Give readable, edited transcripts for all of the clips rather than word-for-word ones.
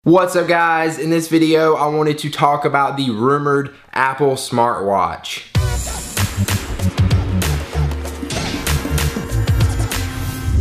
What's up guys? In this video I wanted to talk about the rumored Apple smartwatch.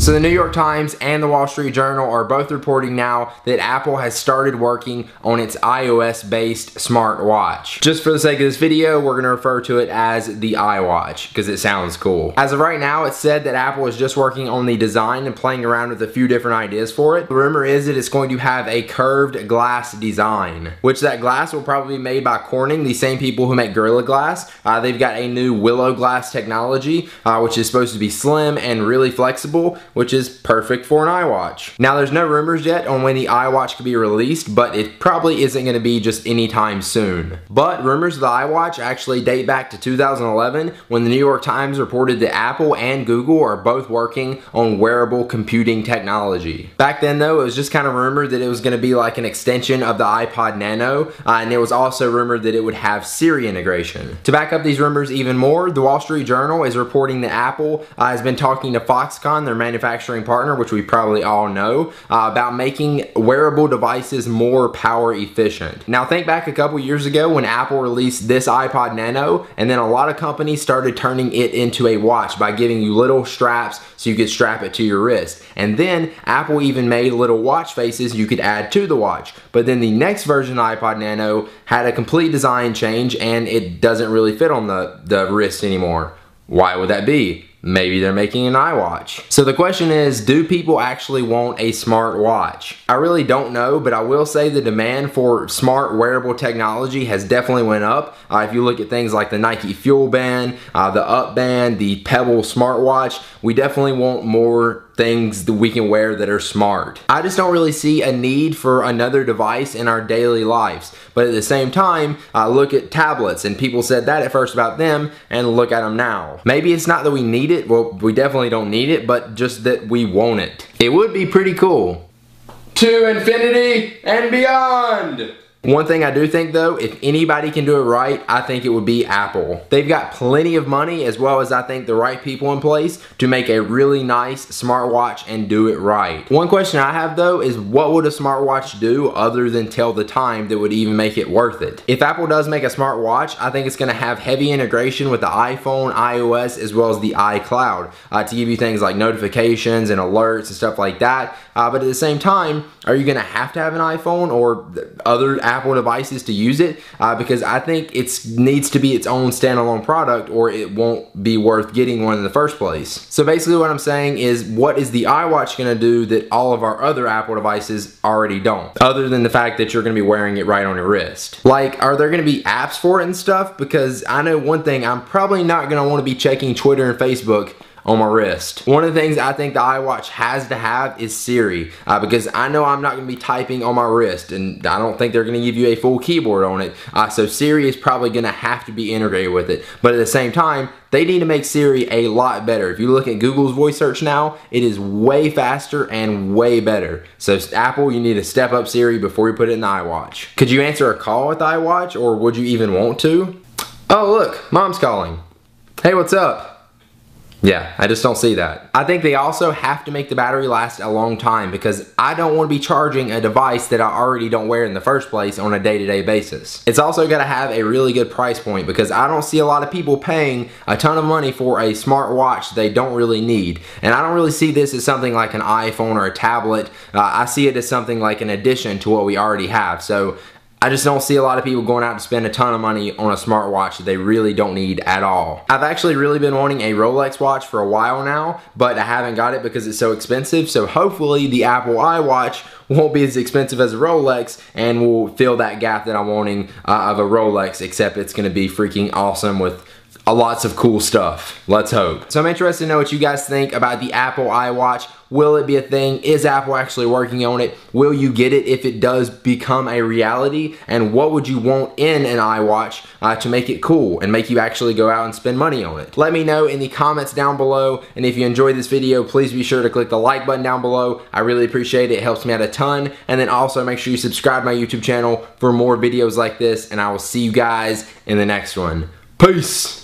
So the New York Times and the Wall Street Journal are both reporting now that Apple has started working on its iOS-based smartwatch. Just for the sake of this video, we're going to refer to it as the iWatch because it sounds cool. As of right now, it's said that Apple is just working on the design and playing around with a few different ideas for it. The rumor is that it's going to have a curved glass design, which that glass will probably be made by Corning, the same people who make Gorilla Glass. They've got a new Willow Glass technology, which is supposed to be slim and really flexible, which is perfect for an iWatch. Now there's no rumors yet on when the iWatch could be released, but it probably isn't going to be just anytime soon. But rumors of the iWatch actually date back to 2011 when the New York Times reported that Apple and Google are both working on wearable computing technology. Back then though, it was just kind of rumored that it was going to be like an extension of the iPod Nano, and it was also rumored that it would have Siri integration. To back up these rumors even more, the Wall Street Journal is reporting that Apple has been talking to Foxconn, their manufacturing partner, which we probably all know, about making wearable devices more power efficient. Now think back a couple years ago when Apple released this iPod Nano, and then a lot of companies started turning it into a watch by giving you little straps so you could strap it to your wrist. And then Apple even made little watch faces you could add to the watch. But then the next version of the iPod Nano had a complete design change and it doesn't really fit on the wrist anymore. Why would that be? Maybe they're making an iWatch. So the question is, do people actually want a smart watch? I really don't know, but I will say the demand for smart wearable technology has definitely went up. If you look at things like the Nike Fuel Band, the Up Band, the Pebble smartwatch, we definitely want more things that we can wear that are smart. I just don't really see a need for another device in our daily lives. But at the same time, look at tablets, and people said that at first about them, and look at them now. Maybe it's not that we need it, well, we definitely don't need it, but just that we want it. It would be pretty cool. To infinity and beyond! One thing I do think though, if anybody can do it right, I think it would be Apple. They've got plenty of money as well as I think the right people in place to make a really nice smartwatch and do it right. One question I have though is what would a smartwatch do other than tell the time that would even make it worth it? If Apple does make a smartwatch, I think it's going to have heavy integration with the iPhone, iOS, as well as the iCloud to give you things like notifications and alerts and stuff like that. But at the same time, are you going to have an iPhone or other Apple devices to use it? Because I think it needs to be its own standalone product or it won't be worth getting one in the first place. So basically what I'm saying is, what is the iWatch going to do that all of our other Apple devices already don't? Other than the fact that you're going to be wearing it right on your wrist. Like, are there going to be apps for it and stuff? Because I know one thing, I'm probably not going to want to be checking Twitter and Facebook on my wrist. One of the things I think the iWatch has to have is Siri, because I know I'm not going to be typing on my wrist, and I don't think they're going to give you a full keyboard on it, so Siri is probably going to have to be integrated with it. But at the same time, they need to make Siri a lot better. If you look at Google's voice search now, it is way faster and way better. So Apple, you need to step up Siri before you put it in the iWatch. Could you answer a call with the iWatch, or would you even want to? Oh look, Mom's calling. Hey, what's up? Yeah, I just don't see that. I think they also have to make the battery last a long time because I don't want to be charging a device that I already don't wear in the first place on a day-to-day basis. It's also got to have a really good price point because I don't see a lot of people paying a ton of money for a smartwatch they don't really need. And I don't really see this as something like an iPhone or a tablet. I see it as something like an addition to what we already have. So I just don't see a lot of people going out to spend a ton of money on a smartwatch that they really don't need at all. I've actually really been wanting a Rolex watch for a while now, but I haven't got it because it's so expensive. So hopefully the Apple iWatch won't be as expensive as a Rolex and will fill that gap that I'm wanting of a Rolex, except it's going to be freaking awesome with lots of cool stuff. Let's hope. So I'm interested to know what you guys think about the Apple iWatch. Will it be a thing? Is Apple actually working on it? Will you get it if it does become a reality? And what would you want in an iWatch to make it cool and make you actually go out and spend money on it? Let me know in the comments down below. And if you enjoyed this video, please be sure to click the like button down below. I really appreciate it. It helps me out a ton. And then also make sure you subscribe to my YouTube channel for more videos like this. And I will see you guys in the next one. Peace!